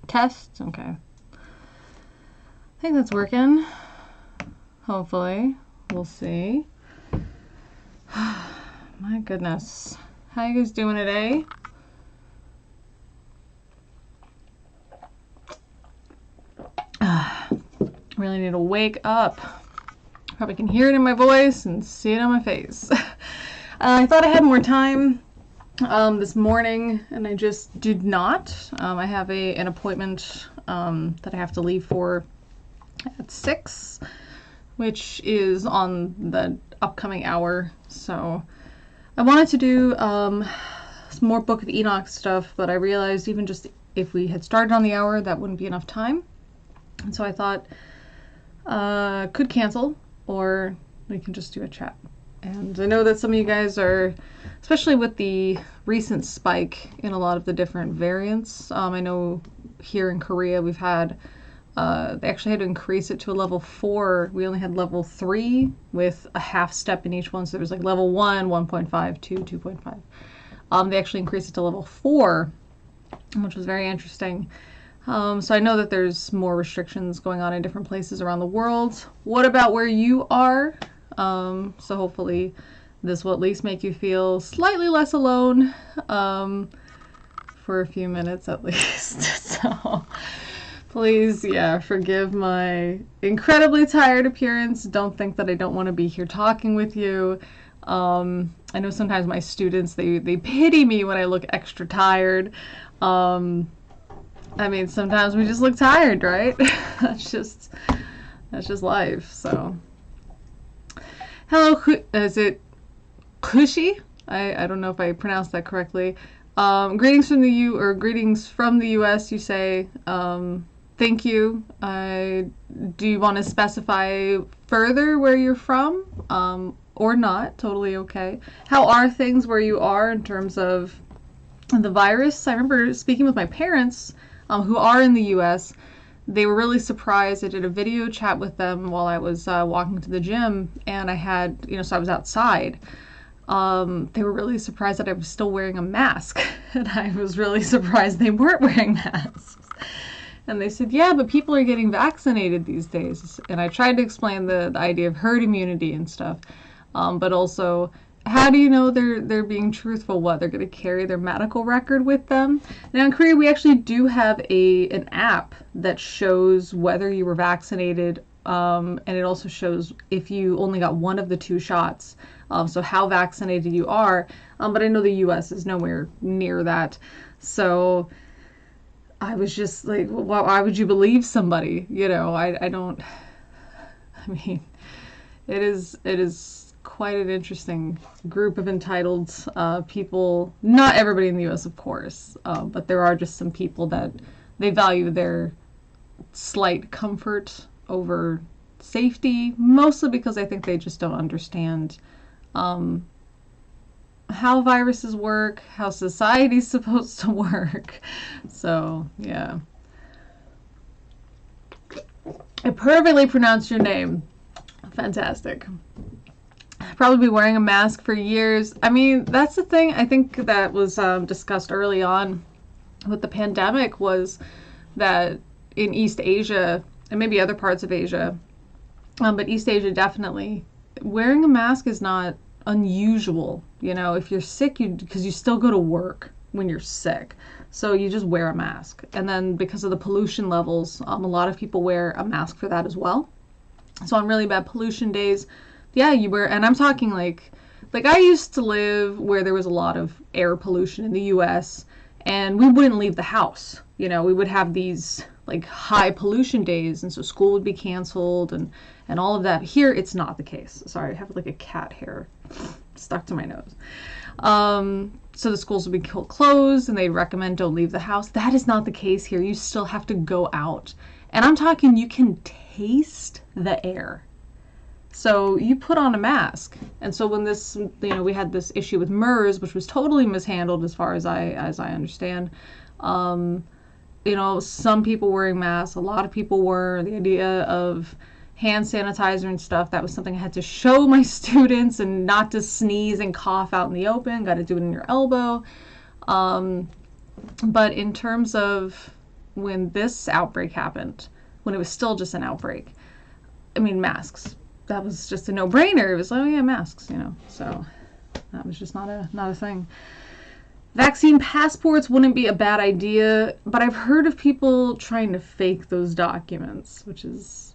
Test? Okay. I think that's working. Hopefully. We'll see. My goodness. How you guys doing today? Really need to wake up. Probably can hear it in my voice and see it on my face. I thought I had more time this morning, and I just did not. I have an appointment that I have to leave for at 6, which is on the upcoming hour. So I wanted to do some more Book of Enoch stuff, but I realized even just if we had started on the hour, that wouldn't be enough time. And so I thought could cancel, or we can just do a chat. And I know that some of you guys are, especially with the recent spike in a lot of the different variants. I know here in Korea we've had, they actually had to increase it to a level 4. We only had level 3 with a half step in each one. So there was like level 1, 1.5, 2, 2.5. They actually increased it to level 4, which was very interesting. So I know that there's more restrictions going on in different places around the world. What about where you are? So hopefully this will at least make you feel slightly less alone for a few minutes at least. So please, yeah, forgive my incredibly tired appearance. Don't think that I don't want to be here talking with you. I know sometimes my students, they pity me when I look extra tired. I mean, sometimes we just look tired, right? That's just life. So, hello, is it Kushi? I don't know if I pronounced that correctly. Greetings from the U.S. You say. Thank you. Do you want to specify further where you're from, or not? Totally okay. How are things where you are in terms of the virus? I remember speaking with my parents, who are in the U.S. They were really surprised. I did a video chat with them while I was walking to the gym, and I had, so I was outside. They were really surprised that I was still wearing a mask, and I was really surprised they weren't wearing masks. And they said, yeah, but people are getting vaccinated these days. And I tried to explain the idea of herd immunity and stuff, but also, how do you know they're being truthful? What, they're going to carry their medical record with them? Now in Korea, we actually do have an app that shows whether you were vaccinated, and it also shows if you only got one of the 2 shots, so how vaccinated you are. But I know the U.S. is nowhere near that. So I was just like, why would you believe somebody? I don't. I mean, it is quite an interesting group of entitled people. Not everybody in the U.S., of course, but there are just some people that they value their slight comfort over safety, mostly because I think they just don't understand how viruses work, how society's supposed to work. So, yeah. I perfectly pronounced your name. Fantastic. Probably be wearing a mask for years. I mean, that's the thing I think that was discussed early on with the pandemic, was that in East Asia, and maybe other parts of Asia, but East Asia definitely, wearing a mask is not unusual. If you're sick, because you still go to work when you're sick, so you just wear a mask. And then because of the pollution levels, a lot of people wear a mask for that as well. So on really bad pollution days, yeah, you wear, and I'm talking like I used to live where there was a lot of air pollution in the U.S., and we wouldn't leave the house. We would have these like high pollution days, and so school would be canceled and all of that. Here, it's not the case. Sorry, I have like a cat hair stuck to my nose. So the schools would be closed, and they'd recommend don't leave the house. That is not the case here. You still have to go out, and I'm talking you can taste the air. So you put on a mask. And so when this, we had this issue with MERS, which was totally mishandled as far as I understand. Some people wearing masks, a lot of people were. The idea of hand sanitizer and stuff, that was something I had to show my students, and not to sneeze and cough out in the open. Got to do it in your elbow. But in terms of when this outbreak happened, when it was still just an outbreak, I mean, masks. That was just a no-brainer. It was like, oh yeah, masks, you know. So that was just not a thing. Vaccine passports wouldn't be a bad idea, but I've heard of people trying to fake those documents, which is...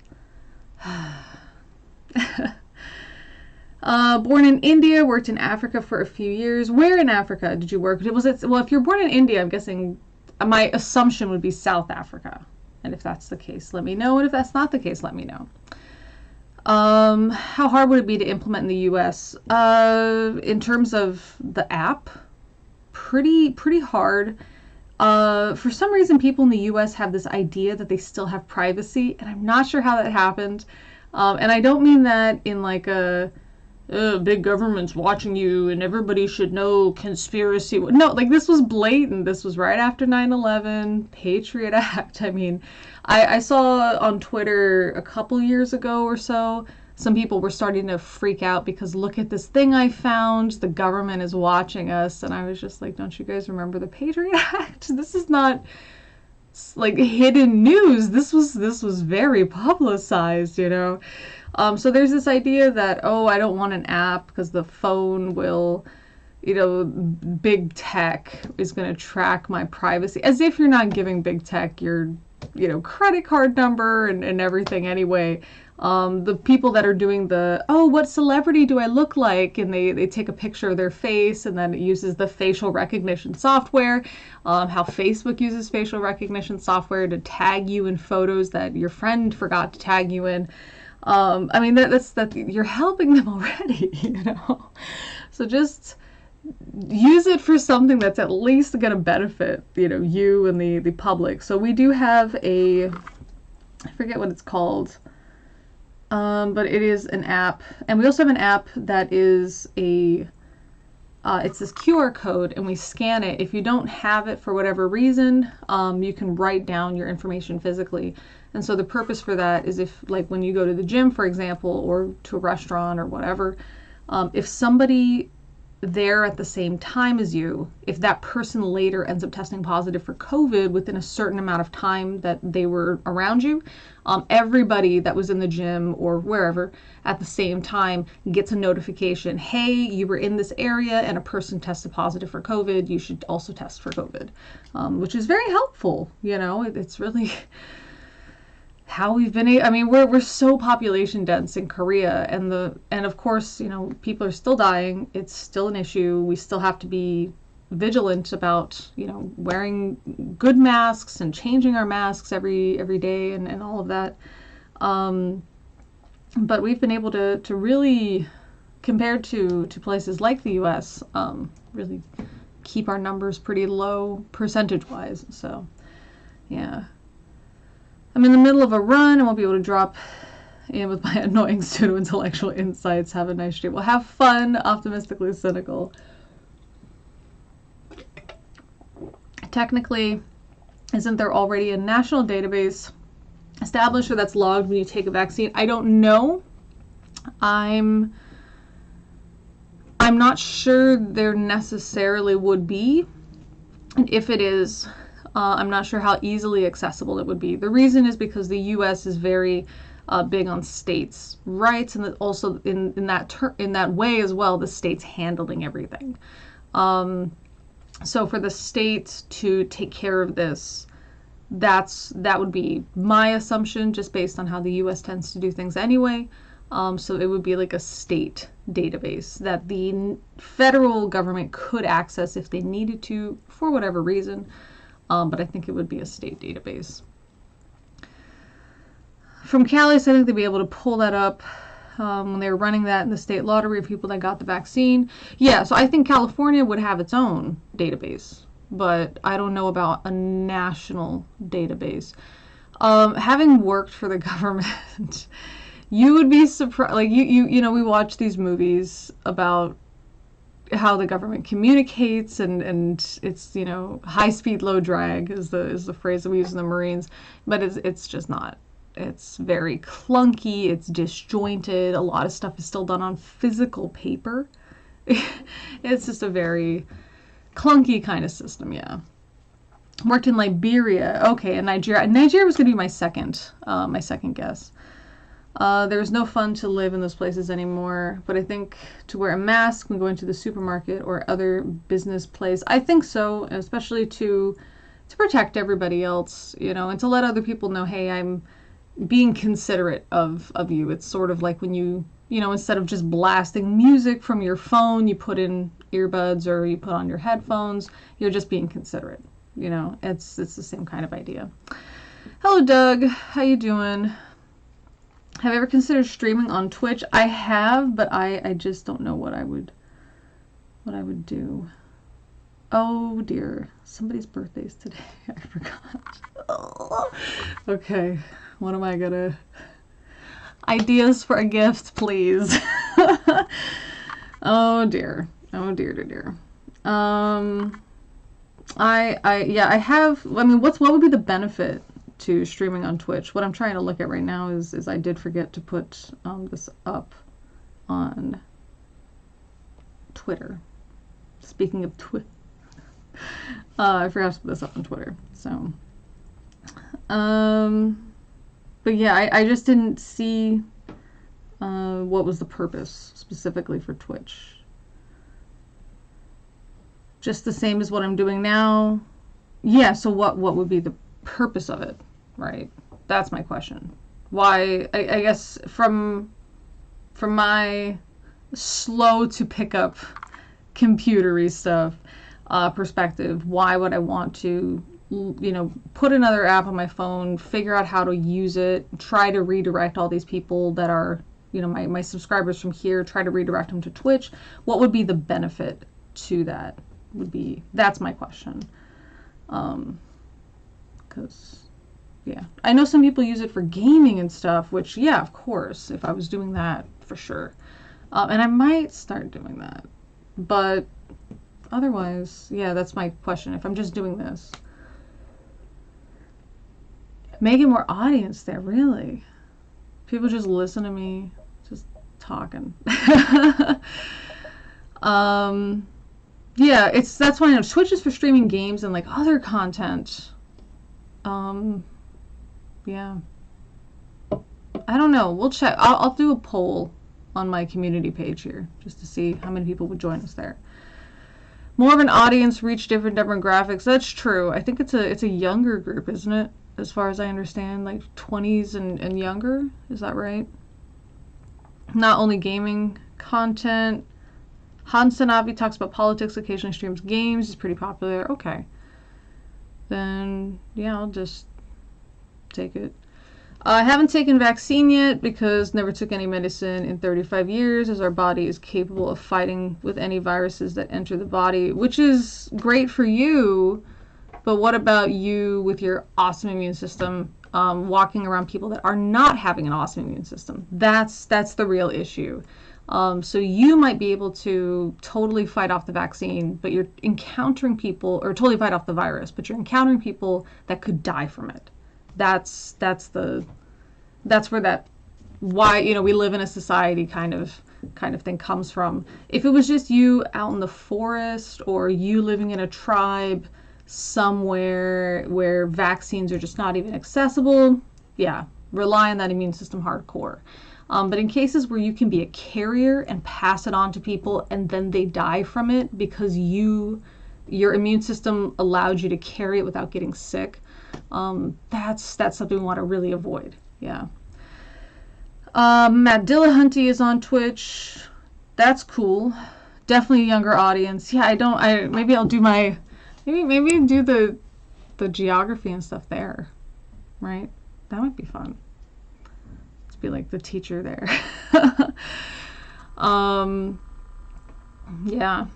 born in India, worked in Africa for a few years. Where in Africa did you work? Well, if you're born in India, I'm guessing my assumption would be South Africa. And if that's the case, let me know. And if that's not the case, let me know. How hard would it be to implement in the US? In terms of the app, pretty hard. For some reason, people in the US have this idea that they still have privacy, and I'm not sure how that happened. And I don't mean that in like a big government's watching you and everybody should know conspiracy. No, like this was blatant. This was right after 9/11, Patriot Act. I mean, I saw on Twitter a couple years ago or so, some people were starting to freak out because look at this thing I found, the government is watching us. And I was just like, don't you guys remember the Patriot Act? This is not like hidden news. This was very publicized, you know. So there's this idea that, oh, I don't want an app because the phone will, you know, big tech is going to track my privacy, as if you're not giving big tech your, you know, credit card number and everything anyway. The people that are doing the, oh, what celebrity do I look like? And they take a picture of their face and then it uses the facial recognition software. How Facebook uses facial recognition software to tag you in photos that your friend forgot to tag you in. I mean, that's you're helping them already, you know? So just use it for something that's at least going to benefit, you know, you and the public. So we do have I forget what it's called, but it is an app. And we also have an app that is it's this QR code, and we scan it. If you don't have it for whatever reason, you can write down your information physically. And so the purpose for that is if, like, when you go to the gym, for example, or to a restaurant or whatever, if somebody there at the same time as you, if that person later ends up testing positive for COVID within a certain amount of time that they were around you, everybody that was in the gym or wherever at the same time gets a notification, hey, you were in this area and a person tested positive for COVID, you should also test for COVID, which is very helpful. You know, it's really how we've been, I mean, we're so population dense in Korea, and of course, you know, people are still dying. It's still an issue. We still have to be vigilant about, you know, wearing good masks and changing our masks every day and all of that. But we've been able to really, compared to places like the US, really keep our numbers pretty low percentage-wise. So, yeah. I'm in the middle of a run and won't be able to drop in with my annoying pseudo-intellectual insights. Have a nice day. Well, have fun. Optimistically cynical. Technically, isn't there already a national database established or that's logged when you take a vaccine? I don't know. I'm not sure there necessarily would be. And if it is, I'm not sure how easily accessible it would be. The reason is because the U.S. is very big on states' rights, and also in that way as well, the states handling everything. So for the states to take care of this, that would be my assumption, just based on how the U.S. tends to do things anyway. So it would be like a state database that the federal government could access if they needed to, for whatever reason. But I think it would be a state database. From Cali, so I think they'd be able to pull that up when they were running that in the state lottery of people that got the vaccine. Yeah, so I think California would have its own database, but I don't know about a national database. Having worked for the government, you would be surprised. Like you know, we watch these movies about how the government communicates, and it's, you know, high speed, low drag is the phrase that we use in the Marines, but it's just not. It's very clunky, it's disjointed, a lot of stuff is still done on physical paper. It's just a very clunky kind of system, yeah. Worked in Liberia. Okay, and Nigeria. Nigeria was going to be my second guess. There's no fun to live in those places anymore, but I think to wear a mask when going to the supermarket or other business place, I think so, especially to protect everybody else, you know, and to let other people know, hey, I'm being considerate of you. It's sort of like when you know, instead of just blasting music from your phone, you put in earbuds or you put on your headphones, you're just being considerate. You know, it's the same kind of idea. Hello, Doug. How you doing? Have you ever considered streaming on Twitch? I have, but I just don't know what I would do. Oh dear, somebody's birthday's today. I forgot. Okay, what am I gonna? Ideas for a gift, please. Oh dear. Oh dear, dear, dear. I have. I mean, what would be the benefit to streaming on Twitch? What I'm trying to look at right now is I did forget to put this up on Twitter. Speaking of Twitter, I forgot to put this up on Twitter. So, but yeah, I just didn't see what was the purpose specifically for Twitch. Just the same as what I'm doing now. Yeah, so what would be the purpose of it, right? That's my question. Why, I guess from my slow to pick up computery stuff perspective, why would I want to, you know, put another app on my phone, figure out how to use it, try to redirect all these people that are, you know, my subscribers from here, try to redirect them to Twitch? What would be the benefit to that? That's my question. Because yeah, I know some people use it for gaming and stuff, which yeah, of course, if I was doing that, for sure. And I might start doing that, but otherwise, yeah, that's my question. If I'm just doing this, make it more audience there, really. People just listen to me just talking. Yeah, that's why I know Twitch is for streaming games and like other content. Yeah. I don't know. We'll check. I'll do a poll on my community page here just to see how many people would join us there. More of an audience, reach different demographics. That's true. I think it's a younger group, isn't it? As far as I understand, like 20s and younger. Is that right? Not only gaming content. Hansanavi talks about politics, occasionally streams games. He's pretty popular. Okay. Then, yeah, I'll just take it. I haven't taken vaccine yet because never took any medicine in 35 years, as our body is capable of fighting with any viruses that enter the body, which is great for you. But what about you with your awesome immune system, walking around people that are not having an awesome immune system? That's the real issue. So you might be able to totally fight off the vaccine, but you're encountering people, or totally fight off the virus, but you're encountering people that could die from it. That's where that, why, you know, we live in a society kind of thing comes from. If it was just you out in the forest or you living in a tribe somewhere where vaccines are just not even accessible, yeah, rely on that immune system hardcore. But in cases where you can be a carrier and pass it on to people and then they die from it because your immune system allowed you to carry it without getting sick, that's something we want to really avoid. Yeah. Matt Dillahunty is on Twitch. That's cool. Definitely a younger audience. Yeah, maybe I'll do maybe do the geography and stuff there. Right? That might be fun. Be like the teacher there. Yeah,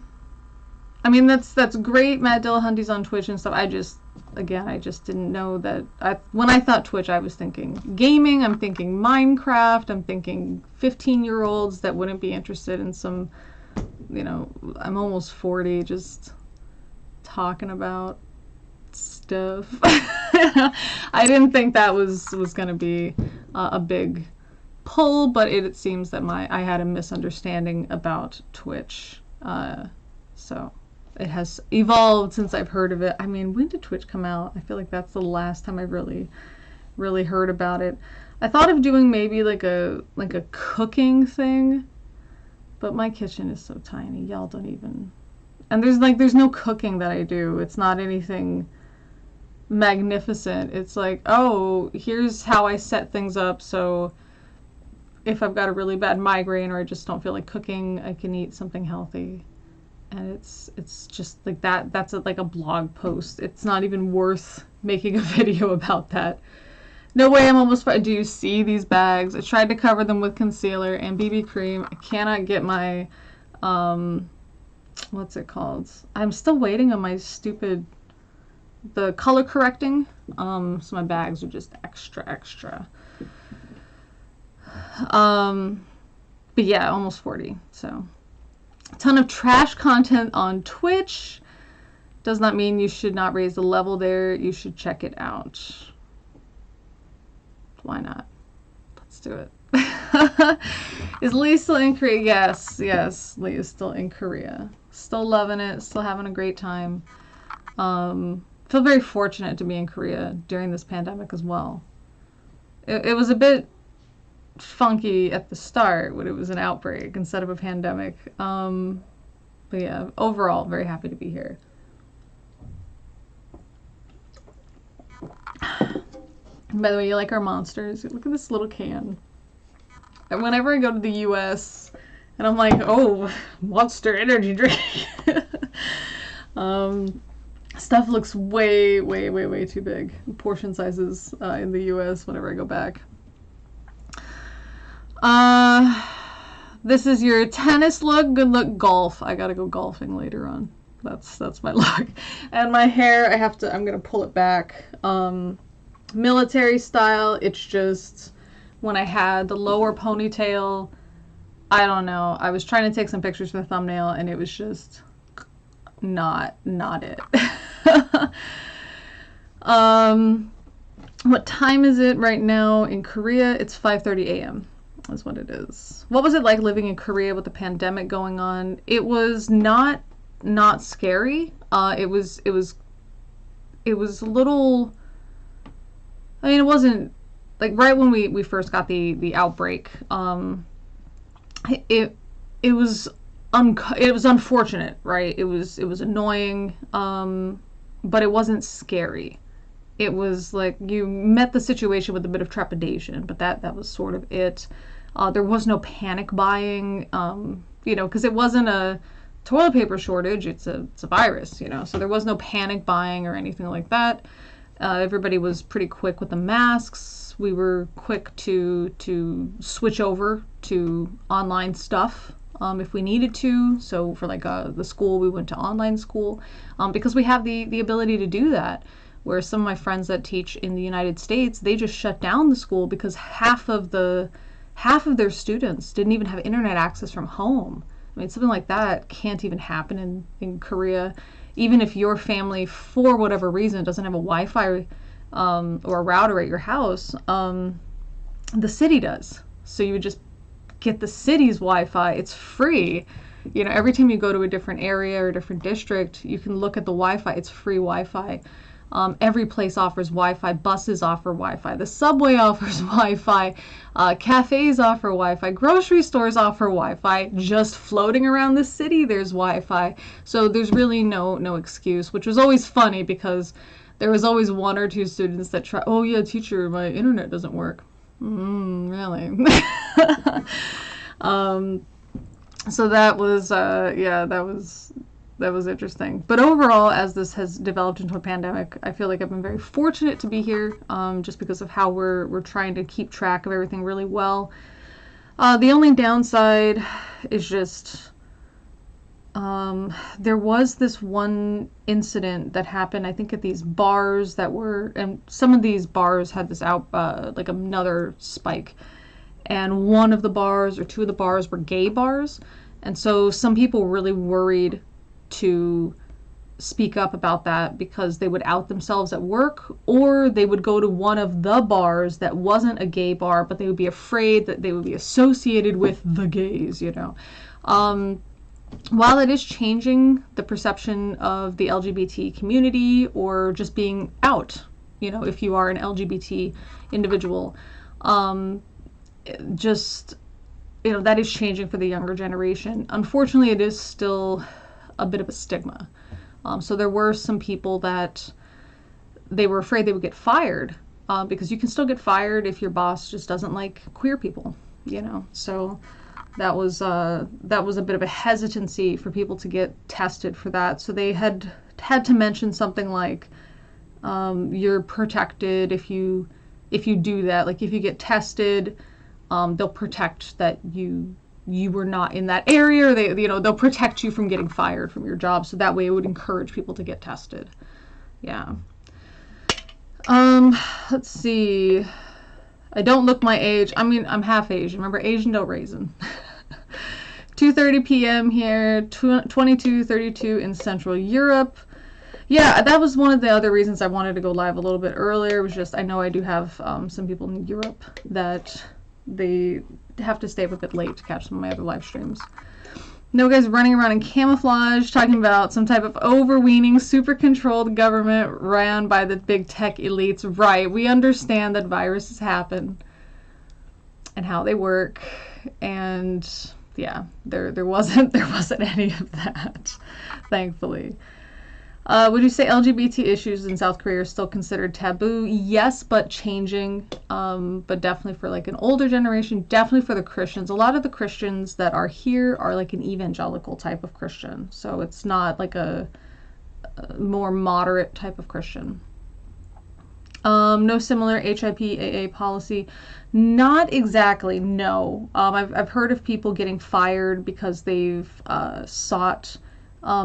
I mean that's great. Matt Dillahunty's on Twitch and stuff. I just didn't know that. When I thought Twitch, I was thinking gaming, I'm thinking Minecraft, I'm thinking 15-year-olds that wouldn't be interested in some, you know, I'm almost 40, just talking about stuff. I didn't think that was going to be a big pull, but it seems that I had a misunderstanding about Twitch. So it has evolved since I've heard of it. I mean, when did Twitch come out? I feel like that's the last time I really heard about it. I thought of doing maybe like a cooking thing, but my kitchen is so tiny. Y'all don't even. And there's no cooking that I do. It's not anything magnificent. It's like, oh, here's how I set things up so if I've got a really bad migraine or I just don't feel like cooking, I can eat something healthy. And it's just like that. That's like a blog post. It's not even worth making a video about that. No way, I'm almost fine. Do you see these bags? I tried to cover them with concealer and BB cream. I cannot get my, what's it called? I'm still waiting on my stupid, the color correcting. So my bags are just extra. But yeah, almost 40, so. A ton of trash content on Twitch. Does not mean you should not raise the level there. You should check it out. Why not? Let's do it. Is Lee still in Korea? Yes, Lee is still in Korea. Still loving it, still having a great time. Feel very fortunate to be in Korea during this pandemic as well. It was a bit funky at the start when it was an outbreak instead of a pandemic. But yeah, overall, very happy to be here. By the way, you like our monsters? Look at this little can. And whenever I go to the US, and I'm like, oh, Monster energy drink. Stuff looks way too big. Portion sizes in the US whenever I go back. This is your tennis look. Good luck golf. I gotta go golfing later on. That's my look. And my hair, I'm gonna pull it back. Military style. It's just when I had the lower ponytail, I don't know. I was trying to take some pictures for the thumbnail and it was just not it. What time is it right now in Korea? It's 5:30 a.m. That's what it is. What was it like living in Korea with the pandemic going on? It was not scary. It was a little. I mean, it wasn't like right when we first got the outbreak. It was unfortunate, right? It was annoying, but it wasn't scary. It was like you met the situation with a bit of trepidation, but that was sort of it. There was no panic buying, because it wasn't a toilet paper shortage. It's a virus, so there was no panic buying or anything like that. Everybody was pretty quick with the masks. We were quick to switch over to online stuff if we needed to. So for like the school, we went to online school because we have the ability to do that. Where some of my friends that teach in the United States, they just shut down the school because half of their students didn't even have internet access from home. I mean, something like that can't even happen in Korea. Even if your family, for whatever reason, doesn't have a Wi-Fi or a router at your house, the city does. So you would just get the city's Wi-Fi. It's free. Every time you go to a different area or a different district, you can look at the Wi-Fi. It's free Wi-Fi. Every place offers Wi-Fi. Buses offer Wi-Fi. The subway offers Wi-Fi. Cafes offer Wi-Fi. Grocery stores offer Wi-Fi. Just floating around the city, there's Wi-Fi. So there's really no excuse, which was always funny because there was always one or two students that try, oh yeah, teacher, my internet doesn't work. Really? So that was, that was interesting. But overall, as this has developed into a pandemic, I feel like I've been very fortunate to be here, just because of how we're trying to keep track of everything really well. The only downside is just there was this one incident that happened, I think, at these bars and some of these bars had this like another spike. And one of the bars or two of the bars were gay bars. And so some people were really worried to speak up about that because they would out themselves at work, or they would go to one of the bars that wasn't a gay bar, but they would be afraid that they would be associated with the gays, while it is changing the perception of the LGBT community, or just being out, you know, if you are an LGBT individual, just, you know, that is changing for the younger generation. Unfortunately, it is still a bit of a stigma. So there were some people that they were afraid they would get fired, because you can still get fired if your boss just doesn't like queer people, you know. So that was a bit of a hesitancy for people to get tested for that. So they had to mention something like, you're protected if you do that. Like if you get tested, they'll protect that you were not in that area, or they'll protect you from getting fired from your job. So that way it would encourage people to get tested. Yeah. Let's see. I don't look my age. I mean, I'm half Asian. Remember, Asian don't raisin. 2:30 p.m. here, 22:32 in Central Europe. Yeah, that was one of the other reasons I wanted to go live a little bit earlier. It was just, I know I do have some people in Europe that they have to stay up a bit late to catch some of my other live streams. No guys running around in camouflage talking about some type of overweening, super controlled government ran by the big tech elites. Right, we understand that viruses happen and how they work, and yeah, there wasn't any of that, thankfully. Would you say LGBT issues in South Korea are still considered taboo? Yes, but changing. But definitely for like an older generation, definitely for the Christians. A lot of the Christians that are here are like an evangelical type of Christian. So it's not like a more moderate type of Christian. No similar HIPAA policy. Not exactly, no. I've heard of people getting fired because they've sought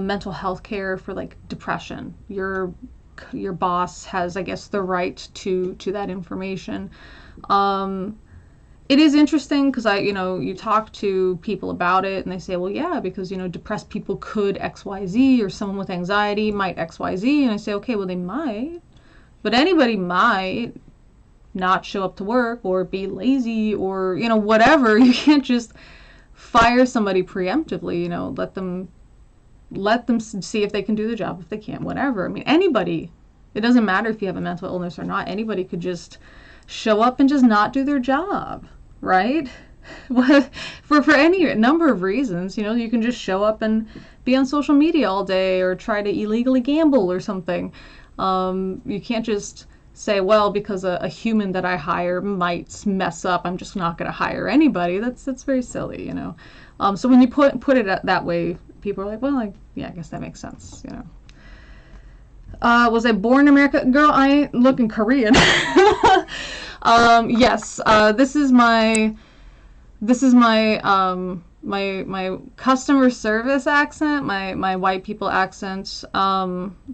mental health care for like depression. Your boss has, I guess, the right to that information. It is interesting because you talk to people about it and they say, well, yeah, because depressed people could XYZ, or someone with anxiety might XYZ, and I say, okay, well, they might, but anybody might not show up to work or be lazy or whatever. You can't just fire somebody preemptively. Let them see if they can do the job. If they can't, whatever. I mean, anybody, it doesn't matter if you have a mental illness or not, anybody could just show up and just not do their job, right? For any number of reasons. You can just show up and be on social media all day or try to illegally gamble or something. You can't just say, well, because a human that I hire might mess up, I'm just not going to hire anybody. That's very silly, So when you put it that way, people are like, well, yeah, I guess that makes sense, Was I born in America? Girl, I ain't looking Korean. Yes, this is my my customer service accent, my white people accent.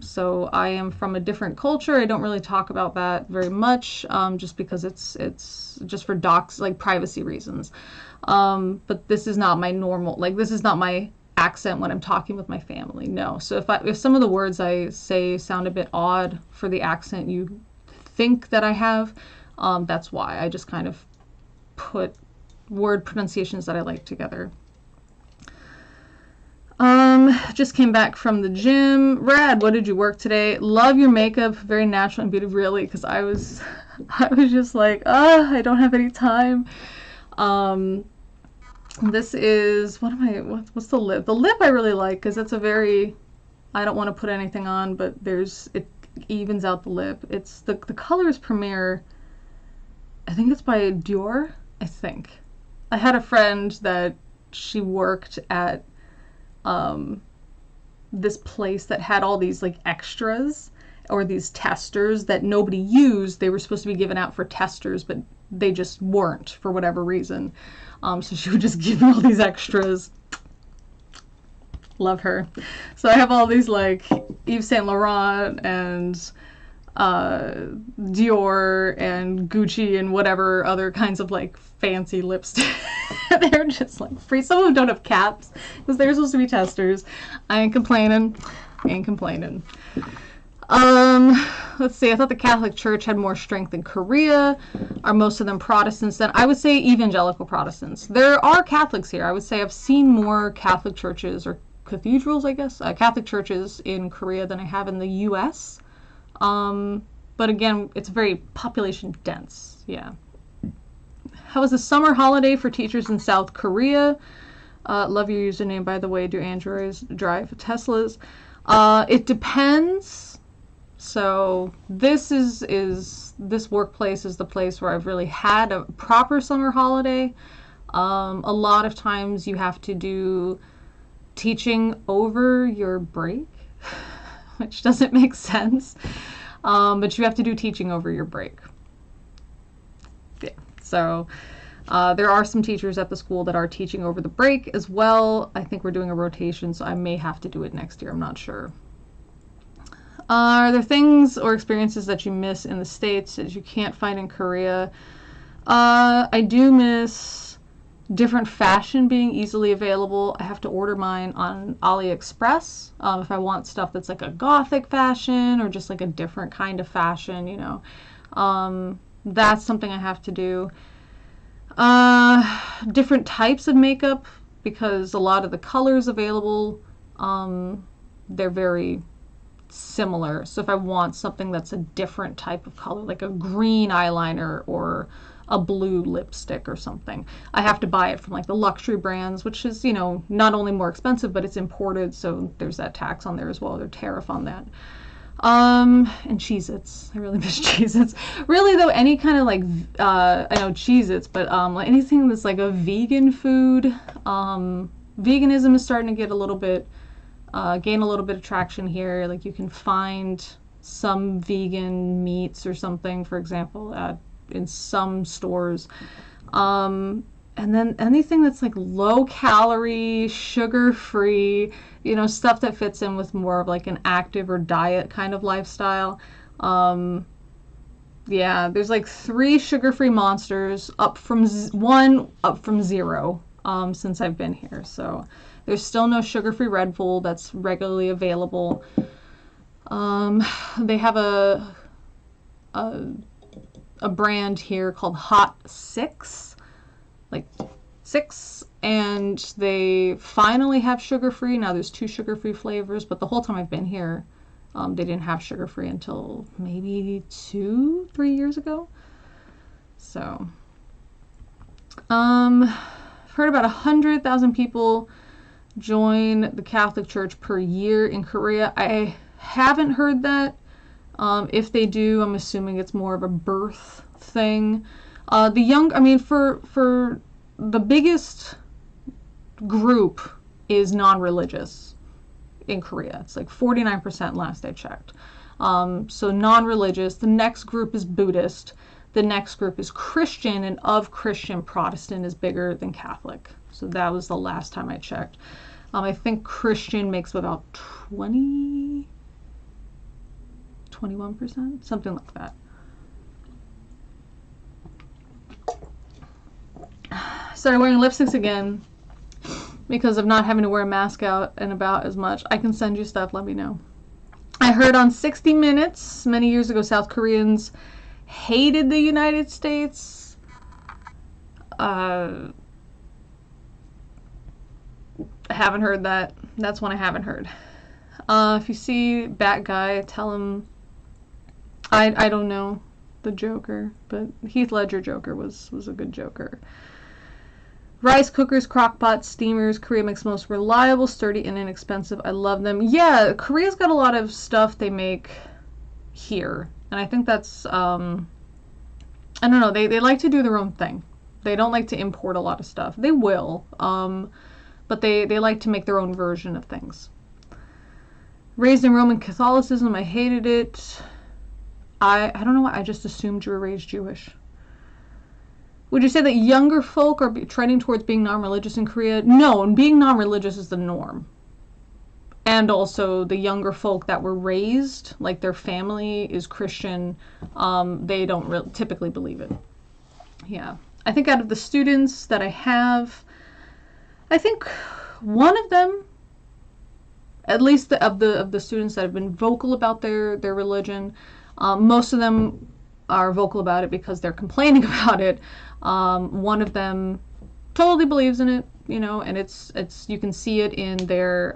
So I am from a different culture. I don't really talk about that very much, just because it's just for like privacy reasons. But this is not my normal, this is not my accent when I'm talking with my family. No. So if some of the words I say sound a bit odd for the accent you think that I have, that's why. I just kind of put word pronunciations that I like together. Just came back from the gym. Rad, what did you work today? Love your makeup, very natural and beautiful. Really, because I was just like, I don't have any time. This is, what's the lip? The lip I really like because it's I don't want to put anything on, but it evens out the lip. It's the color is Premier. I think it's by Dior, I think. I had a friend that she worked at this place that had all these extras, or these testers that nobody used. They were supposed to be given out for testers, but they just weren't for whatever reason. So she would just give me all these extras. Love her. So I have all these Yves Saint Laurent and Dior and Gucci and whatever other kinds of fancy lipstick. They're just free. Some of them don't have caps because they're supposed to be testers. I ain't complaining. Let's see, I thought the Catholic Church had more strength in Korea. Are most of them Protestants? Then I would say evangelical Protestants. There are Catholics here. I would say I've seen more Catholic churches or cathedrals, I guess, Catholic churches in Korea than I have in the U.S. But again, it's very population dense. Yeah. How was the summer holiday for teachers in South Korea? Love your username, by the way. Do androids drive Teslas? It depends. So this workplace is the place where I've really had a proper summer holiday. A lot of times you have to do teaching over your break, which doesn't make sense. But you have to do teaching over your break. Yeah. So there are some teachers at the school that are teaching over the break as well. I think we're doing a rotation, so I may have to do it next year. I'm not sure. Are there things or experiences that you miss in the States that you can't find in Korea? I do miss different fashion being easily available. I have to order mine on AliExpress if I want stuff that's like a gothic fashion or just like a different kind of fashion, you know. That's something I have to do. Different types of makeup, because a lot of the colors available, they're very similar. So if I want something that's a different type of color, like a green eyeliner or a blue lipstick or something, I have to buy it from like the luxury brands, which is, you know, not only more expensive, but it's imported, so there's that tax on there as well, there's tariff on that. And Cheez-Its. I really miss Cheez-Its. Really though, any kind of like, I know Cheez-Its, but like anything that's like a vegan food, veganism is starting to get a little bit, gain a little bit of traction here. Like you can find some vegan meats or something, for example, in some stores. And then anything that's like low calorie, sugar free, you know, stuff that fits in with more of like an active or diet kind of lifestyle. Yeah, there's like 3 sugar-free monsters up from 0 since I've been here. So there's still no sugar-free Red Bull that's regularly available. They have a brand here called Hot 6, like 6, and they finally have sugar-free. Now there's 2 sugar-free flavors, but the whole time I've been here, they didn't have sugar-free until maybe 2-3 years ago. So, I've heard about 100,000 people join the Catholic Church per year in Korea. I haven't heard that. If they do, I'm assuming it's more of a birth thing. I mean, for the biggest group is non-religious in Korea. It's like 49% last I checked. So non-religious. The next group is Buddhist. The next group is Christian, and of Christian, Protestant is bigger than Catholic. So that was the last time I checked. I think Christian makes about 21%, something like that. Started wearing lipsticks again because of not having to wear a mask out and about as much. I can send you stuff, let me know. I heard on 60 Minutes many years ago, South Koreans hated the United States. I haven't heard that. That's one I haven't heard. If you see Bat Guy, tell him I don't know the Joker, but Heath Ledger Joker was a good Joker. Rice cookers, crock pots, steamers. Korea makes the most reliable, sturdy, and inexpensive. I love them. Yeah, Korea's got a lot of stuff they make here. And I think that's, I don't know, they like to do their own thing. They don't like to import a lot of stuff. They will, but they like to make their own version of things. Raised in Roman Catholicism, I hated it. I don't know why, I just assumed you were raised Jewish. Would you say that younger folk are trending towards being non-religious in Korea? No, and being non-religious is the norm. And also the younger folk that were raised, like their family is Christian, they don't typically believe it. Yeah. I think out of the students that I have, I think one of them, at least of the students that have been vocal about their religion, most of them are vocal about it because they're complaining about it. One of them totally believes in it, you know, and it's you can see it in their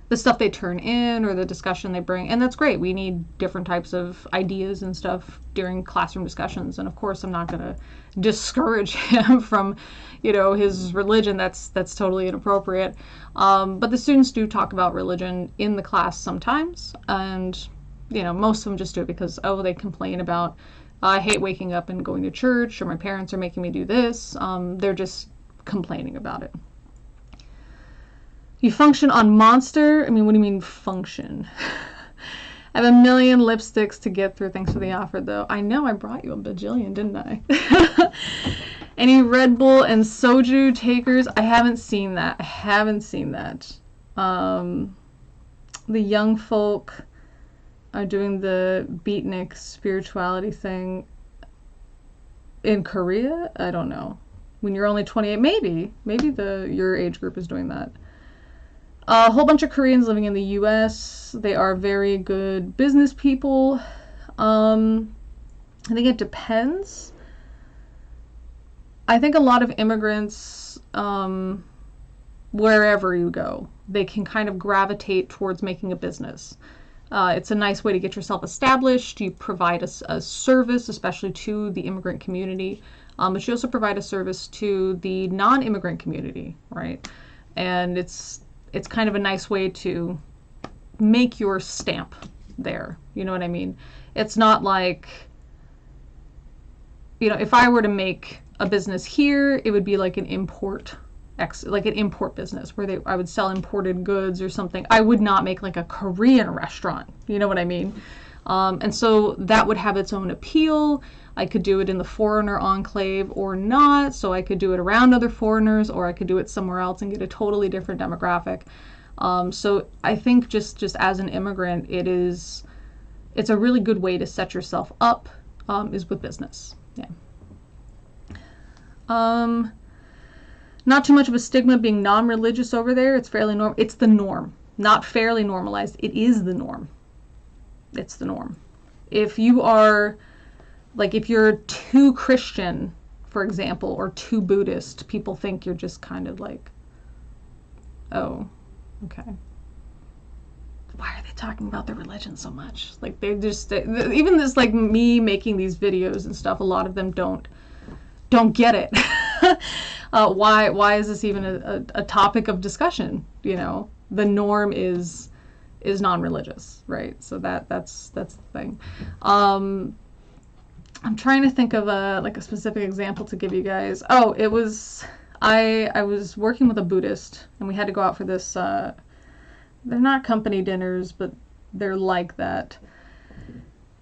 the stuff they turn in or the discussion they bring, and that's great. We need different types of ideas and stuff during classroom discussions, and of course I'm not going to discourage him from, you know, his religion. That's totally inappropriate. But the students do talk about religion in the class sometimes, and you know, most of them just do it because, oh, they complain about, I hate waking up and going to church, or my parents are making me do this. They're just complaining about it. You function on Monster? I mean, what do you mean function? I have a million lipsticks to get through. Thanks for the offer, though. I know I brought you a bajillion, didn't I? Any Red Bull and soju takers? I haven't seen that. I haven't seen that. The young folk are doing the beatnik spirituality thing in Korea? I don't know. When you're only 28, maybe your age group is doing that. A whole bunch of Koreans living in the US. They are very good business people. I think it depends. I think a lot of immigrants, wherever you go, they can kind of gravitate towards making a business. It's a nice way to get yourself established. You provide a service, especially to the immigrant community, but you also provide a service to the non-immigrant community, right? And it's kind of a nice way to make your stamp there. You know what I mean? It's not like, you know, if I were to make a business here, it would be like an import business where I would sell imported goods or something. I would not make like a Korean restaurant. You know what I mean? And so that would have its own appeal. I could do it in the foreigner enclave or not. So I could do it around other foreigners, or I could do it somewhere else and get a totally different demographic. So I think just as an immigrant, it's a really good way to set yourself up, is with business. Yeah. Not too much of a stigma being non-religious over there. It's fairly normal. It's the norm. Not fairly normalized. It is the norm. It's the norm. If you are, like, if you're too Christian, for example, or too Buddhist, people think you're just kind of like, oh, okay. Why are they talking about their religion so much? Like, they're just, even this, like, me making these videos and stuff, a lot of them don't get it. Why is this even a topic of discussion? You know, the norm is non-religious, right? So that's the thing. I'm trying to think of a specific example to give you guys. Oh, it was, I was working with a Buddhist, and we had to go out for this, they're not company dinners, but they're like that.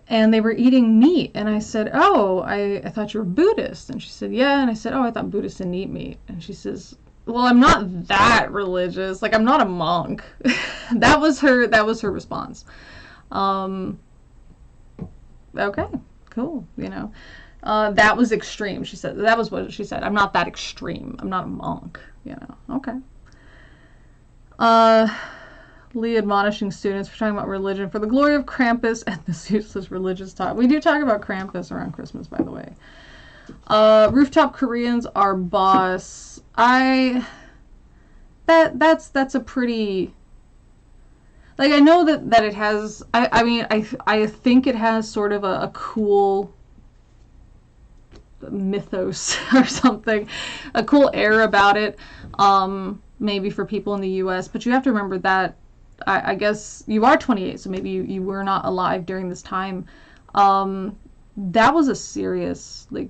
And they were eating meat, and I said, oh, I thought you were Buddhist. And she said, yeah. And I said, oh, I thought Buddhists didn't eat meat. And she says, well, I'm not that religious. Like, I'm not a monk. That was her response. Okay, cool, you know. That was extreme. She said, that was what she said. I'm not that extreme. I'm not a monk, you know. Okay. Lee admonishing students for talking about religion for the glory of Krampus and this useless religious talk. We do talk about Krampus around Christmas, by the way. Rooftop Koreans are boss. That's a pretty, like, I know that it has, I mean, I think it has sort of a cool mythos or something, a cool air about it, maybe for people in the US, but you have to remember that I guess you are 28, so maybe you were not alive during this time. That was a serious, like,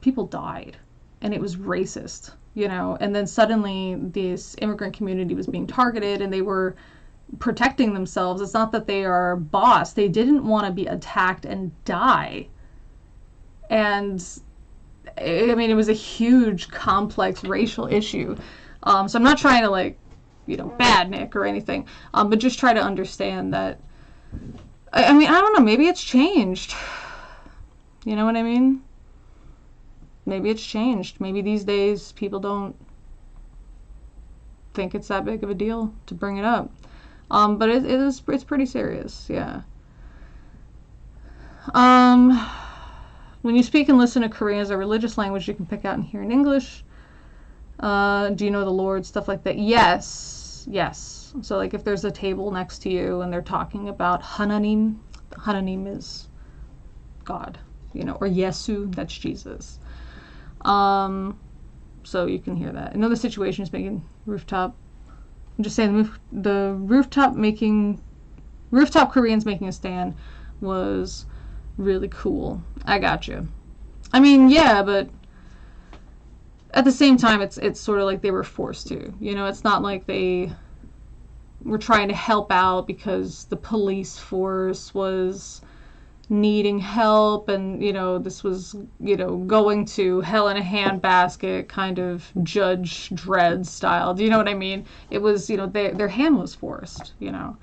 people died, and it was racist, you know, and then suddenly this immigrant community was being targeted, and they were protecting themselves. It's not that they are boss. They didn't want to be attacked and die. And, I mean, it was a huge, complex racial issue. So I'm not trying to, like, you know, bad Nick or anything, but just try to understand that, I mean, I don't know, maybe it's changed. You know what I mean? Maybe it's changed. Maybe these days people don't think it's that big of a deal to bring it up. But it's pretty serious, yeah. When you speak and listen to Korean as a religious language, you can pick out and hear in English. Do you know the Lord? Stuff like that. Yes. Yes. So like if there's a table next to you and they're talking about Hananim, Hananim is God, you know, or Yesu, that's Jesus. So you can hear that. Another situation is making rooftop. I'm just saying the rooftop Koreans making a stand was really cool. I got you. I mean, yeah, but at the same time, it's sort of like they were forced to. You know, it's not like they were trying to help out because the police force was needing help, and you know, this was, you know, going to hell in a handbasket kind of Judge Dredd style. Do you know what I mean? It was, you know, their hand was forced, you know.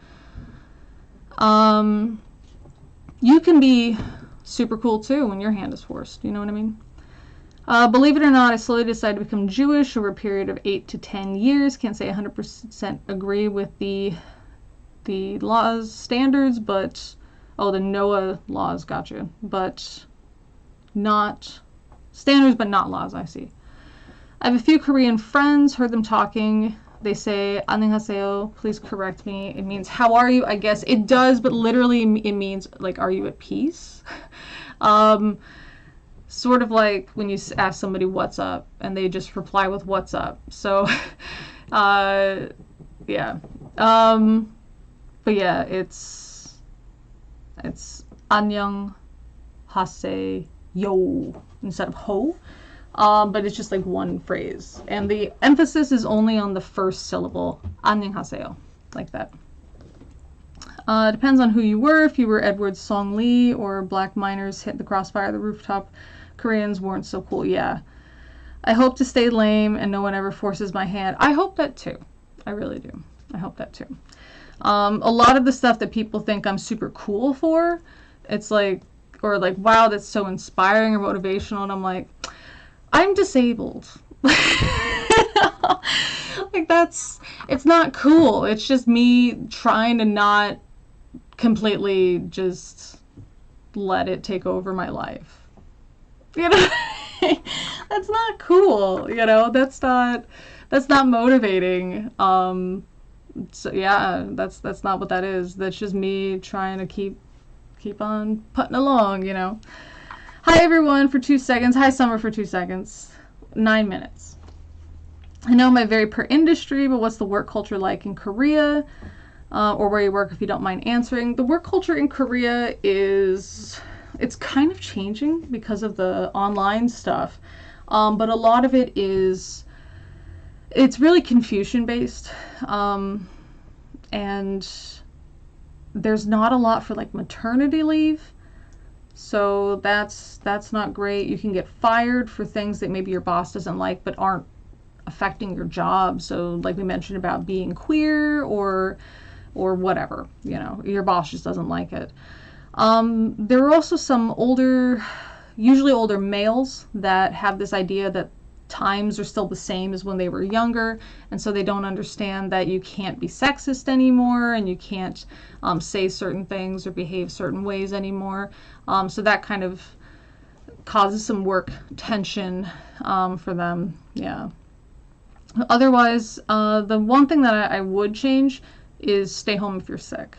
You can be super cool too when your hand is forced, you know what I mean? Believe it or not, I slowly decided to become Jewish over a period of 8 to 10 years. Can't say 100% agree with the laws, standards, but the Noah laws, gotcha. But not standards, but not laws, I see. I have a few Korean friends, heard them talking. They say, 안녕하세요, please correct me. It means, how are you? I guess it does, but literally it means, like, are you at peace? Sort of like when you ask somebody what's up, and they just reply with what's up. So, yeah. But yeah, it's 안녕 하세요 instead of ho. But it's just like one phrase. And the emphasis is only on the first syllable, 안녕하세요, like that. Depends on who you were. If you were Edward Song Lee or Black Miners hit the crossfire, the rooftop Koreans weren't so cool. Yeah. I hope to stay lame and no one ever forces my hand. I hope that too. I really do. I hope that too. A lot of the stuff that people think I'm super cool for, it's like, or like, wow, that's so inspiring or motivational. And I'm like, I'm disabled. Like it's not cool. It's just me trying to not completely just let it take over my life. You know, that's not cool. You know, that's not motivating. So yeah, that's not what that is. That's just me trying to keep on putting along, you know. Hi everyone for 2 seconds. Hi Summer for 2 seconds. 9 minutes. I know my very per industry, but what's the work culture like in Korea? Or where you work, if you don't mind answering. The work culture in Korea it's kind of changing because of the online stuff. But a lot of it it's really Confucian based. And there's not a lot for like maternity leave. So that's not great. You can get fired for things that maybe your boss doesn't like but aren't affecting your job. So like we mentioned about being queer or whatever, you know, your boss just doesn't like it. There are also some usually older males that have this idea that times are still the same as when they were younger, and so they don't understand that you can't be sexist anymore and you can't say certain things or behave certain ways anymore. So that kind of causes some work tension for them. Yeah. Otherwise, the one thing that I would change is stay home if you're sick.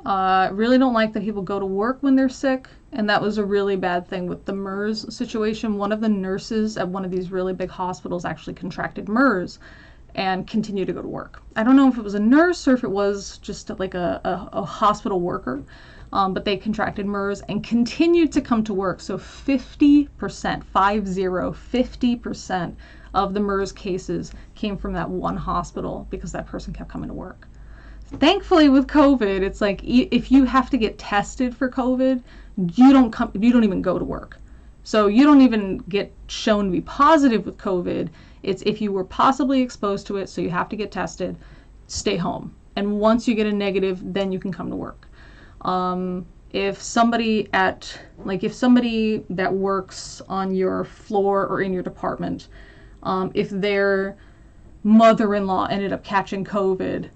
I really don't like that people go to work when they're sick, and that was a really bad thing with the MERS situation. One of the nurses at one of these really big hospitals actually contracted MERS and continued to go to work. I don't know if it was a nurse or if it was just like a hospital worker, but they contracted MERS and continued to come to work. So 50%, 50% of the MERS cases came from that one hospital because that person kept coming to work. Thankfully with COVID, it's like if you have to get tested for COVID, you don't even go to work. So you don't even get shown to be positive with COVID. It's if you were possibly exposed to it, so you have to get tested, stay home. And once you get a negative, then you can come to work. If somebody that works on your floor or in your department, if their mother-in-law ended up catching COVID,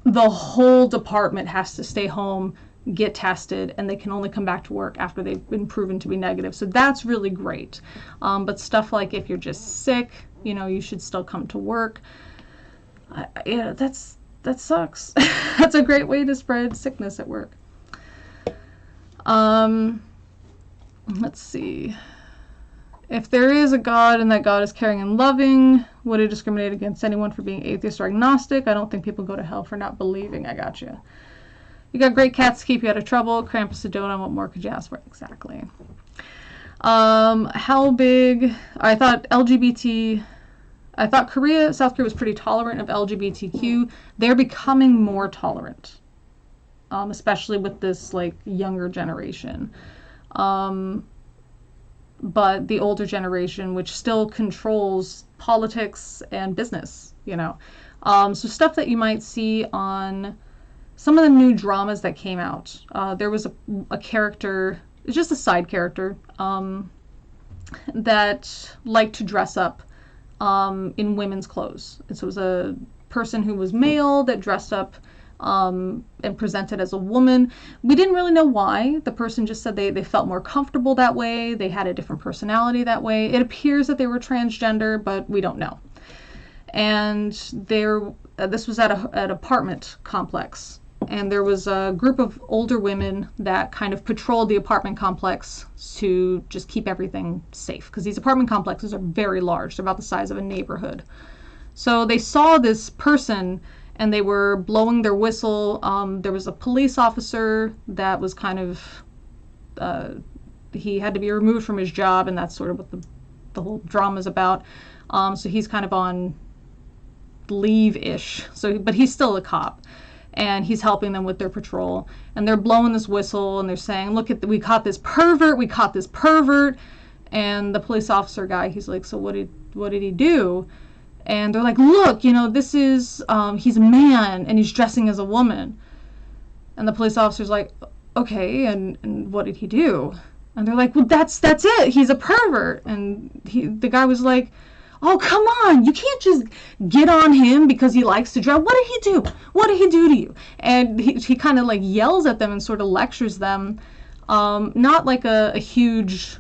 the whole department has to stay home get tested, and they can only come back to work after they've been proven to be negative. So that's really great. But stuff like if you're just sick, you should still come to work. Yeah, that sucks. That's a great way to spread sickness at work. Let's see. If there is a God and that God is caring and loving, would it discriminate against anyone for being atheist or agnostic? I don't think people go to hell for not believing. I got you. You got great cats to keep you out of trouble. Krampus Sedona, what more could you ask for? Exactly. How big? I thought South Korea was pretty tolerant of LGBTQ. They're becoming more tolerant, especially with this younger generation. But the older generation, which still controls politics and business, so stuff that you might see on some of the new dramas that came out. There was a character, it's just a side character, that liked to dress up in women's clothes. And so it was a person who was male that dressed up and presented as a woman. We didn't really know why. The person just said they felt more comfortable that way. They had a different personality that way. It appears that they were transgender, but we don't know. And this was at an apartment complex. And there was a group of older women that kind of patrolled the apartment complex to just keep everything safe. Because these apartment complexes are very large. They're about the size of a neighborhood. So they saw this person and they were blowing their whistle. There was a police officer that was kind of, he had to be removed from his job, and that's sort of what the whole drama is about. So he's kind of on leave-ish. But he's still a cop. And he's helping them with their patrol. And they're blowing this whistle, and they're saying, look, we caught this pervert. And the police officer guy, he's like, so what did he do? And they're like, look, this is, he's a man, and he's dressing as a woman. And the police officer's like, okay, and what did he do? And they're like, well, that's it. He's a pervert. And the guy was like, oh, come on. You can't just get on him because he likes to dress. What did he do? What did he do to you? And he kind of yells at them and sort of lectures them. Not like a huge,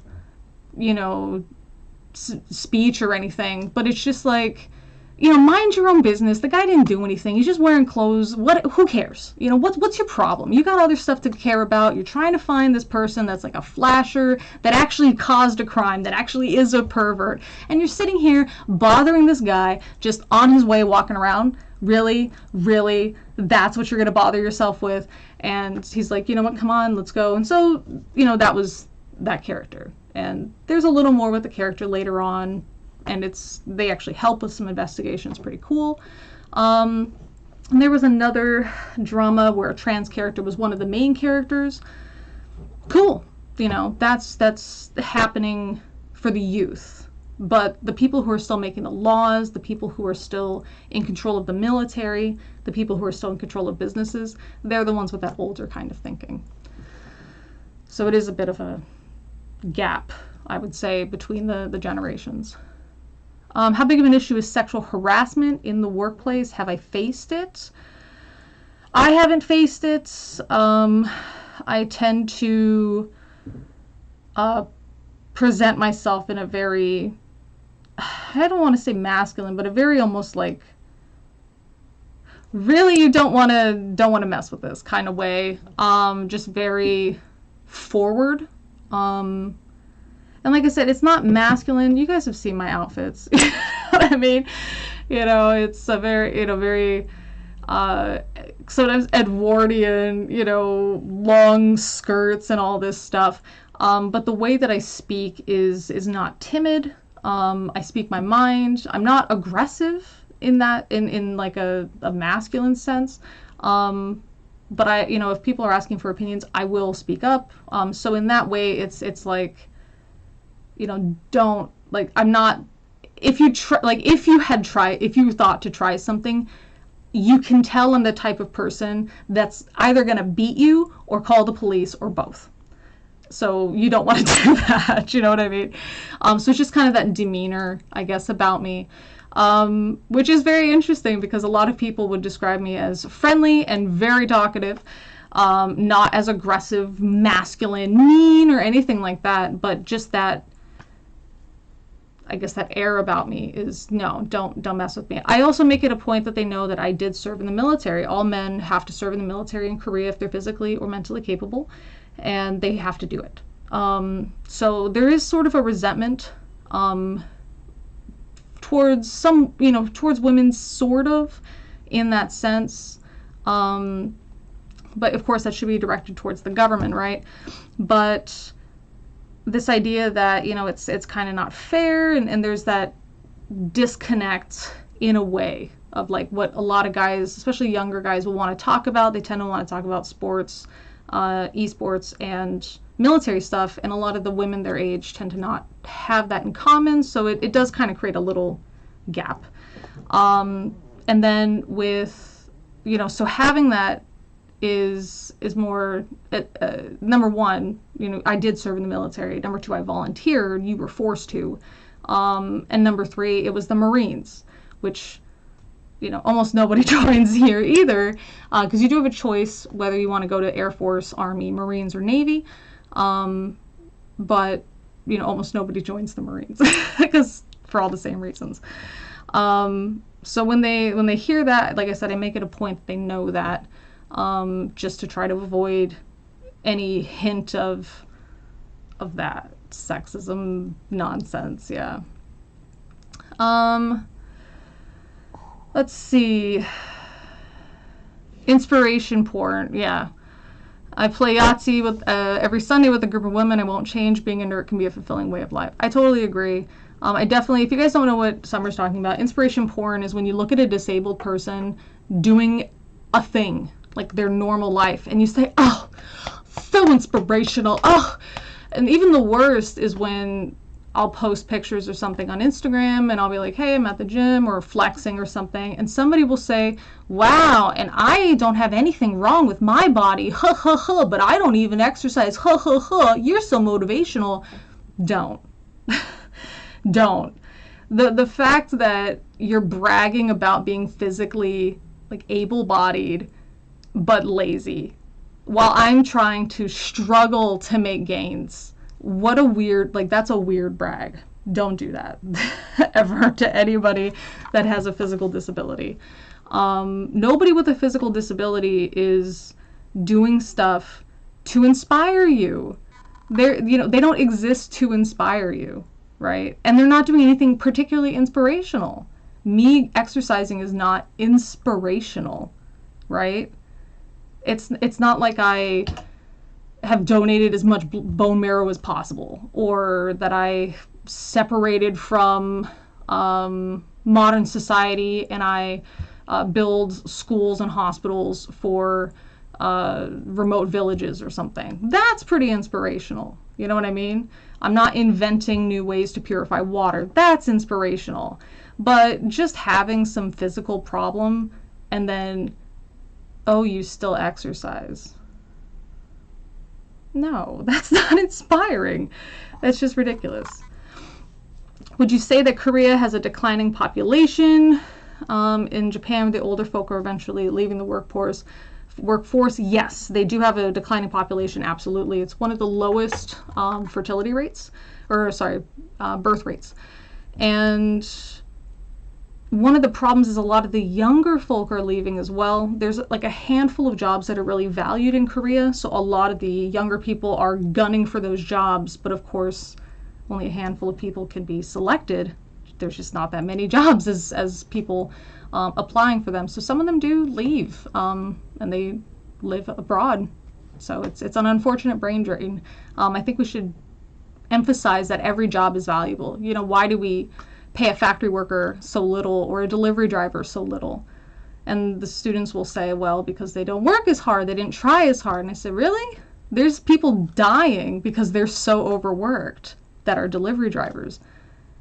speech or anything, but it's just mind your own business. The guy didn't do anything. He's just wearing clothes. Who cares? What's your problem? You got other stuff to care about. You're trying to find this person that's like a flasher that actually caused a crime, that actually is a pervert. And you're sitting here bothering this guy just on his way walking around. Really? Really? That's what you're going to bother yourself with? And he's like, you know what? Come on, let's go. And so, that was that character. And there's a little more with the character later on. And they actually help with some investigations. Pretty cool. And there was another drama where a trans character was one of the main characters. Cool. That's happening for the youth. But the people who are still making the laws, the people who are still in control of the military, the people who are still in control of businesses, they're the ones with that older kind of thinking. So it is a bit of a gap, I would say, between the generations. How big of an issue is sexual harassment in the workplace? Have I faced it? I haven't faced it. I tend to present myself in a very, I don't want to say masculine, but a very almost really you don't want to mess with this kind of way. Just very forward. And like I said, it's not masculine. You guys have seen my outfits. You know what I mean? It's a very, very sometimes Edwardian, long skirts and all this stuff. But the way that I speak is not timid. I speak my mind. I'm not aggressive in that, in like a masculine sense. But if people are asking for opinions, I will speak up. So in that way, it's don't, I'm not, if you thought to try something, you can tell I'm the type of person that's either going to beat you or call the police or both. So you don't want to do that. You know what I mean? So it's just kind of that demeanor, I guess, about me, which is very interesting because a lot of people would describe me as friendly and very talkative. Not as aggressive, masculine, mean, or anything like that, but just that, I guess, that air about me is, no, don't mess with me. I also make it a point that they know that I did serve in the military. All men have to serve in the military in Korea if they're physically or mentally capable, and they have to do it. So there is sort of a resentment towards some, towards women, sort of, in that sense. But of course that should be directed towards the government, right? But this idea that, it's kind of not fair, and there's that disconnect in a way of like what a lot of guys, especially younger guys, will want to talk about. They tend to want to talk about sports, esports, and military stuff, and a lot of the women their age tend to not have that in common, so it does kind of create a little gap. And then with, so having that is more, number one, I did serve in the military. Number two, I volunteered. You were forced to. And number three, it was the Marines, which, almost nobody joins here either, because you do have a choice whether you want to go to Air Force, Army, Marines, or Navy. But, almost nobody joins the Marines because for all the same reasons. So when they hear that, like I said, I make it a point that they know that, just to try to avoid any hint of that sexism nonsense. Yeah. Let's see. Inspiration porn. Yeah. I play Yahtzee with every Sunday with a group of women. I won't change. Being a nerd can be a fulfilling way of life. I totally agree. I definitely, if you guys don't know what Summer's talking about, inspiration porn is when you look at a disabled person doing a thing, like their normal life, and you say, oh, so inspirational. Oh, and even the worst is when I'll post pictures or something on Instagram and I'll be like, hey, I'm at the gym or flexing or something, and somebody will say, wow, and I don't have anything wrong with my body, ha ha ha, but I don't even exercise, ha ha ha, you're so motivational. Don't. Don't. The fact that you're bragging about being physically like able-bodied but lazy while I'm trying to struggle to make gains, what a weird, like, that's a weird brag. Don't do that ever to anybody that has a physical disability. Nobody with a physical disability is doing stuff to inspire you. They don't exist to inspire you, right? And they're not doing anything particularly inspirational. Me exercising is not inspirational, right? It's not like I have donated as much bone marrow as possible, or that I separated from modern society and I build schools and hospitals for remote villages or something. That's pretty inspirational. You know what I mean? I'm not inventing new ways to purify water. That's inspirational. But just having some physical problem and then, oh, you still exercise. No, that's not inspiring. That's just ridiculous. Would you say that Korea has a declining population? In Japan, the older folk are eventually leaving the workforce. Yes, they do have a declining population, absolutely. It's one of the lowest fertility rates, or sorry, birth rates. And one of the problems is a lot of the younger folk are leaving as well. There's like a handful of jobs that are really valued in Korea, so a lot of the younger people are gunning for those jobs, but of course only a handful of people can be selected. There's just not that many jobs as people applying for them, so some of them do leave, and they live abroad. So it's an unfortunate brain drain. I think we should emphasize that every job is valuable. Why do we pay a factory worker so little or a delivery driver so little? And the students will say, well, because they don't work as hard, they didn't try as hard. And I said, really? There's people dying because they're so overworked that are delivery drivers.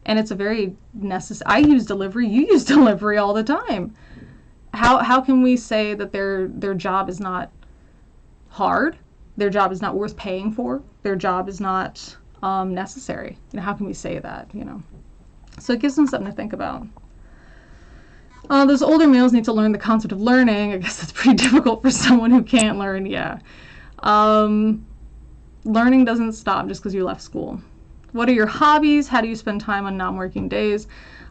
And it's a very necessary, I use delivery, you use delivery all the time. How can we say that their job is not hard, their job is not worth paying for, their job is not necessary? How can we say that, So it gives them something to think about. Those older males need to learn the concept of learning. I guess that's pretty difficult for someone who can't learn. Yeah. Learning doesn't stop just because you left school. What are your hobbies? How do you spend time on non-working days?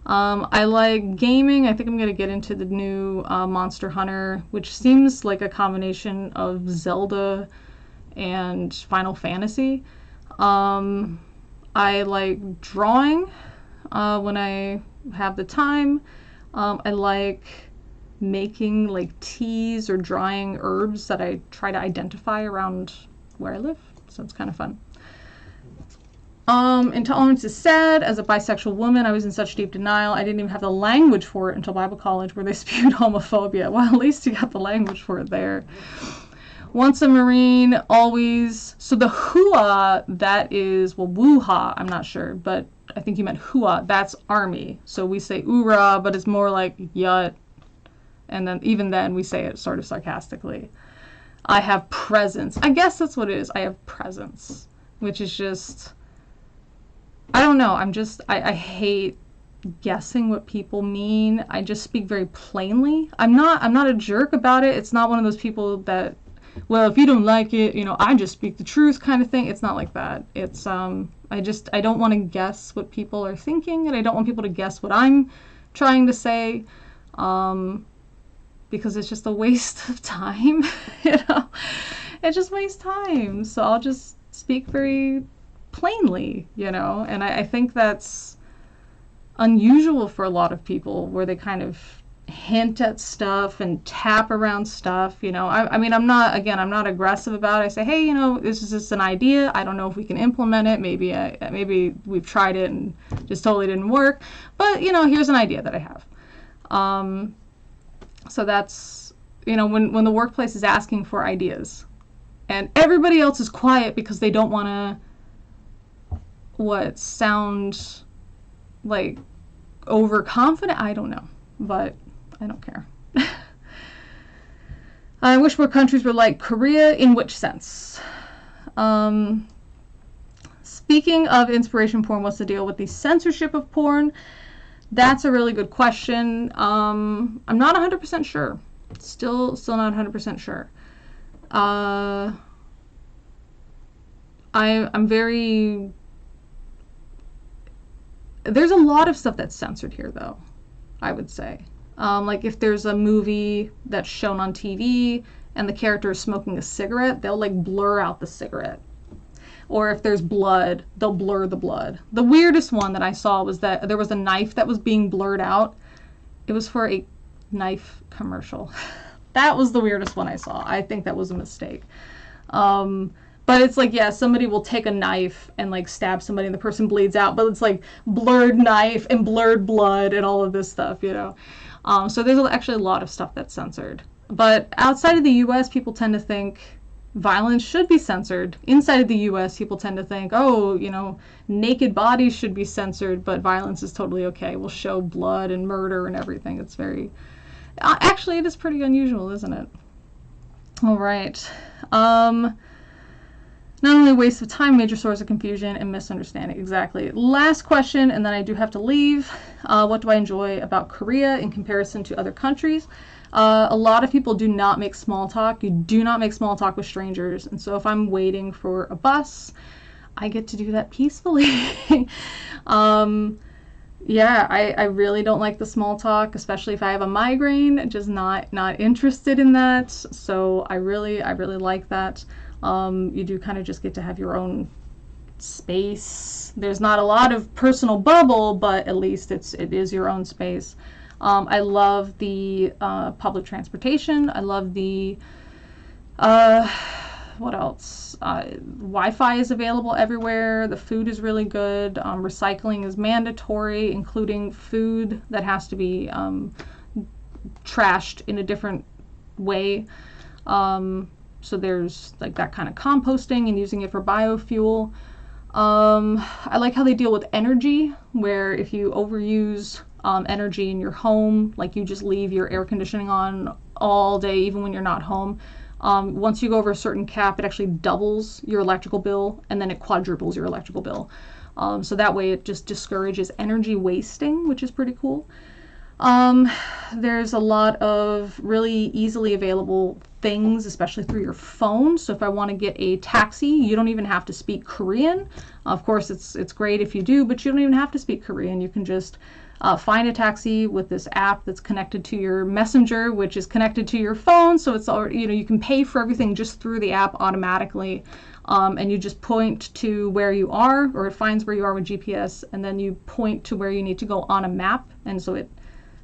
I like gaming. I think I'm going to get into the new Monster Hunter, which seems like a combination of Zelda and Final Fantasy. I like drawing when I have the time. I like making like teas or drying herbs that I try to identify around where I live. So it's kind of fun. Intolerance is sad. As a bisexual woman, I was in such deep denial. I didn't even have the language for it until Bible college, where they spewed homophobia. Well, at least you got the language for it there. Once a Marine, always. So the hua, that is, well, woo-ha, I'm not sure, but I think you meant hua. That's Army. So we say oorah, but it's more like yut. And then even then we say it sort of sarcastically. I have presence. I guess that's what it is. I have presence, which is just, I don't know. I hate guessing what people mean. I just speak very plainly. I'm not a jerk about it. It's not one of those people that, well, if you don't like it, you know, I just speak the truth kind of thing. It's not like that. It's, I don't want to guess what people are thinking, and I don't want people to guess what I'm trying to say, because it's just a waste of time, you know? It just wastes time. So I'll just speak very plainly, you know? And I think that's unusual for a lot of people, where they kind of hint at stuff and tap around stuff, you know. I mean, I'm not aggressive about it. I say, hey, you know, this is just an idea. I don't know if we can implement it. Maybe we've tried it and just totally didn't work. But, you know, here's an idea that I have. So that's, you know, when the workplace is asking for ideas and everybody else is quiet because they don't want to, sound like overconfident? I don't know, but I don't care. I wish more countries were like Korea. In which sense? Speaking of inspiration porn, what's the deal with the censorship of porn? That's a really good question. I'm not 100% sure. Still not 100% sure. I'm very... There's a lot of stuff that's censored here, though, I would say. Like if there's a movie that's shown on TV and the character is smoking a cigarette, they'll like blur out the cigarette. Or if there's blood, they'll blur the blood. The weirdest one that I saw was that there was a knife that was being blurred out. It was for a knife commercial. That was the weirdest one I saw. I think that was a mistake. But it's like, yeah, somebody will take a knife and like stab somebody and the person bleeds out, but it's like blurred knife and blurred blood and all of this stuff, you know. So there's actually a lot of stuff that's censored. But outside of the US, people tend to think violence should be censored. Inside of the US, people tend to think, oh, you know, naked bodies should be censored, but violence is totally okay. We'll show blood and murder and everything. It's very... Actually, it is pretty unusual, isn't it? All right. Not only a waste of time, major source of confusion and misunderstanding. Exactly. Last question, and then I do have to leave. What do I enjoy about Korea in comparison to other countries? A lot of people do not make small talk. You do not make small talk with strangers. And so if I'm waiting for a bus, I get to do that peacefully. Yeah, I really don't like the small talk, especially if I have a migraine. Just not interested in that. So I really like that. You do kind of just get to have your own space. There's not a lot of personal bubble, but at least it is your own space. I love the public transportation. I love the what else? Wi-Fi is available everywhere. The food is really good. Recycling is mandatory, including food that has to be trashed in a different way. So there's like that kind of composting and using it for biofuel. I like how they deal with energy, where if you overuse energy in your home, like you just leave your air conditioning on all day, even when you're not home. Once you go over a certain cap, it actually doubles your electrical bill, and then it quadruples your electrical bill. So that way it just discourages energy wasting, which is pretty cool. Um, there's a lot of really easily available things, especially through your phone. So if I want to get a taxi, you don't even have to speak Korean. Of course, it's great if you do, but you don't even have to speak Korean. You can just find a taxi with this app that's connected to your messenger, which is connected to your phone. So it's already, you can pay for everything just through the app automatically. And you just point to where you are, or it finds where you are with GPS, and then you point to where you need to go on a map. And so it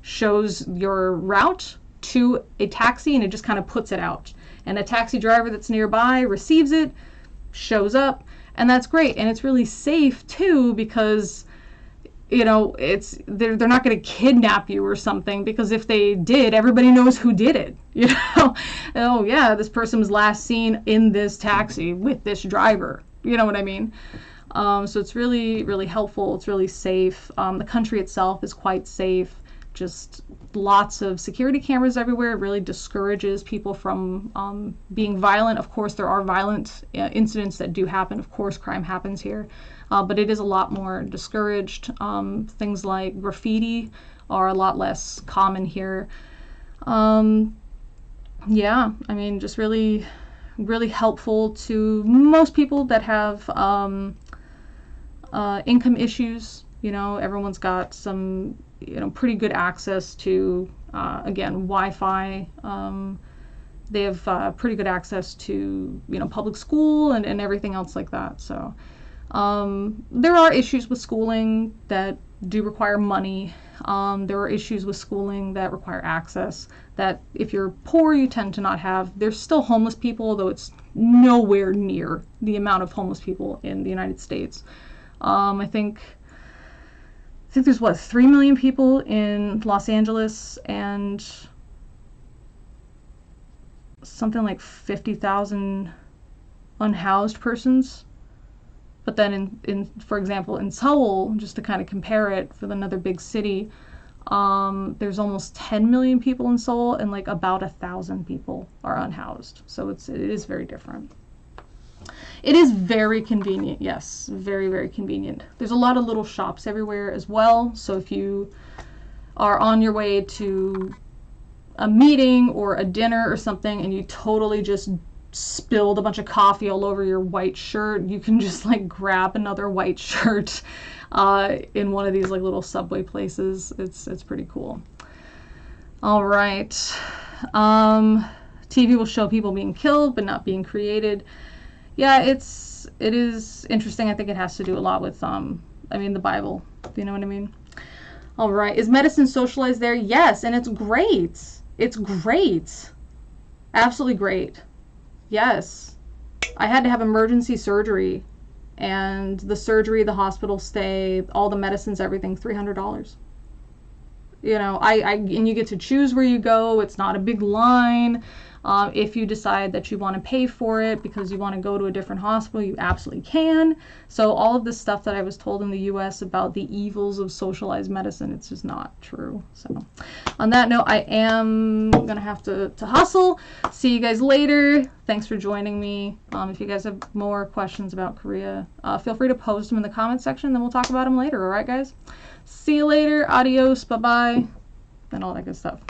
shows your route to a taxi, and it just kind of puts it out. And a taxi driver that's nearby receives it, shows up, and that's great. And it's really safe too, because they're not going to kidnap you or something, because if they did, everybody knows who did it. Oh yeah, this person was last seen in this taxi with this driver. You know what I mean? So it's really, really helpful. It's really safe. The country itself is quite safe. Just lots of security cameras everywhere. It really discourages people from being violent. Of course, there are violent incidents that do happen. Of course, crime happens here. But it is a lot more discouraged. Things like graffiti are a lot less common here. Yeah, I mean, just really, really helpful to most people that have income issues. Everyone's got some, pretty good access to, again, Wi-Fi. They have pretty good access to, public school and everything else like that. So there are issues with schooling that do require money. There are issues with schooling that require access that if you're poor, you tend to not have. There's still homeless people, although it's nowhere near the amount of homeless people in the United States. I think there's 3 million people in Los Angeles and something like 50,000 unhoused persons. But then for example, in Seoul, just to kind of compare it for another big city, there's almost 10 million people in Seoul, and like about 1,000 people are unhoused. So it is very different. It is very convenient, yes, very, very convenient. There's a lot of little shops everywhere as well. So if you are on your way to a meeting or a dinner or something and you totally just spilled a bunch of coffee all over your white shirt, you can just like grab another white shirt in one of these like little subway places. It's pretty cool. All right. TV will show people being killed but not being created. Yeah, it is interesting. I think it has to do a lot with the Bible. You know what I mean? All right. Is medicine socialized there? Yes, and it's great. It's great. Absolutely great. Yes. I had to have emergency surgery, and the surgery, the hospital stay, all the medicines, everything, $300. And you get to choose where you go. It's not a big line. If you decide that you want to pay for it because you want to go to a different hospital, you absolutely can. So all of this stuff that I was told in the US about the evils of socialized medicine, it's just not true. So on that note, I am going to have to hustle. See you guys later. Thanks for joining me. If you guys have more questions about Korea, feel free to post them in the comment section, then we'll talk about them later. All right, guys? See you later. Adios. Bye-bye. And all that good stuff.